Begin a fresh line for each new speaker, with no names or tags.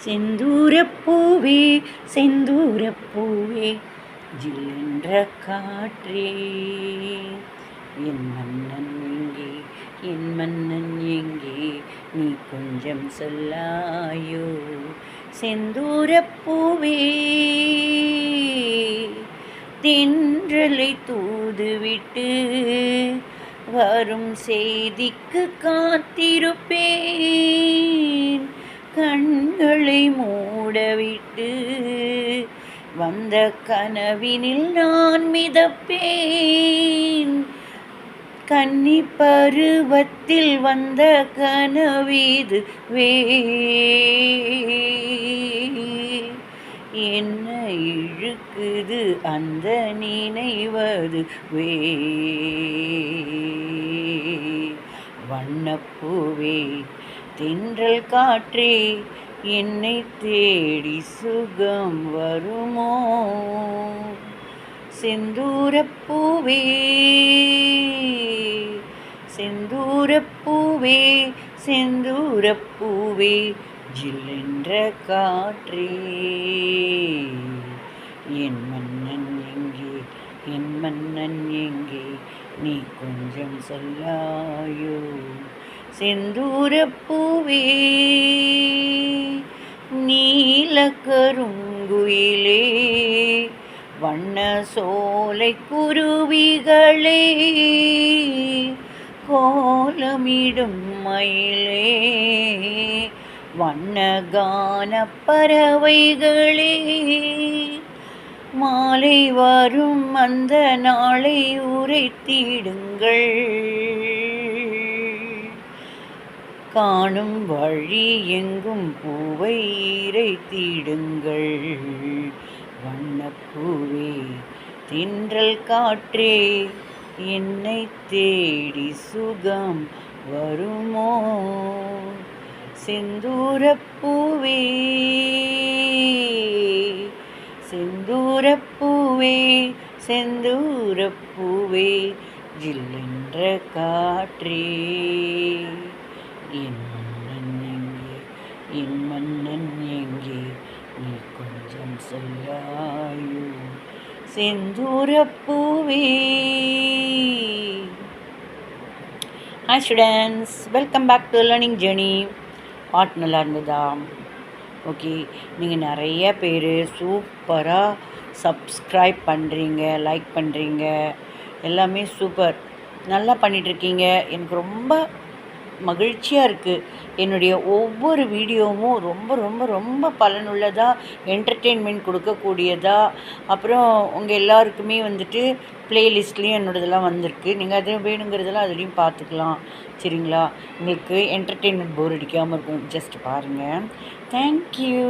செந்தூரப்பூவே செந்தூரப்பூவே ஜில்லென்ற காற்றே, என் மன்னன் எங்கே, என் மன்னன் எங்கே, நீ கொஞ்சம் சொல்லாயோ. செந்தூரப்பூவே தென்றலை தூதுவிட்டு வரும் செய்திக்கு காத்திருப்பேன். கண்களை மூடவிட்டு வந்த கனவினில் நான் மிதப்பேன். கன்னி பருவத்தில் வந்த கனவிதுவே, என்ன இழுக்குது அந்த நினைவதுவே. வண்ணப்பூவே தென்றல் காற்றே, என்னை தேடி சுகம் வருமோ. செந்தூரப்பூவே செந்தூரப்பூவே செந்தூரப்பூவே ஜில்லென்ற காற்றே, என் மன்னன் எங்கே, என் மன்னன் எங்கே, நீ கொஞ்சம் சொல்லாயோ. செந்தூரப்பூவே நீலக்கருங்குயிலே, வண்ண சோலை குருவிகளே, கோலமிடும் மயிலே, வண்ணகான பறவைகளே, மாலை வரும் அந்த நாளை உரைத்திடுங்கள். காணும் வழி எங்கும் பூவை இறைத்திடுங்கள். வண்ணப்பூவே தென்றல் காற்றே, என்னை தேடி சுகம் வருமோ. செந்தூரப்பூவே செந்தூரப்பூவே செந்தூரப்பூவே ஜில்லென்ற காற்றே, என் மன்னன் எங்கே, என் மன்னன் எங்கே, நீ கொஞ்சம் சொல்லாயோ. செந்தூரப்பூவே. Hi students, welcome back to learning journey. பாட்டு நல்லா இருந்ததா? ஓகே, நீங்கள் நிறைய பேர் சூப்பராக சப்ஸ்கிரைப் பண்ணுறீங்க, லைக் பண்ணுறீங்க, எல்லாமே சூப்பர், நல்லா பண்ணிகிட்ருக்கீங்க. எனக்கு ரொம்ப மகிழ்ச்சியாக இருக்குது. என்னுடைய ஒவ்வொரு வீடியோவும் ரொம்ப ரொம்ப ரொம்ப பயனுள்ளதாக, என்டர்டெயின்மெண்ட் கொடுக்கக்கூடியதாக, அப்புறம் உங்கள் எல்லாருக்குமே வந்துட்டு ப்ளேலிஸ்ட்லேயும் என்னோடதெல்லாம் வந்திருக்கு. நீங்கள் அது வேணுங்கிறதெல்லாம் அதுலேயும் பார்த்துக்கலாம். சரிங்களா? உங்களுக்கு என்டர்டெயின்மெண்ட் போர் அடிக்காமல் இருக்கும். ஜஸ்ட் பாருங்கள். தேங்க்யூ.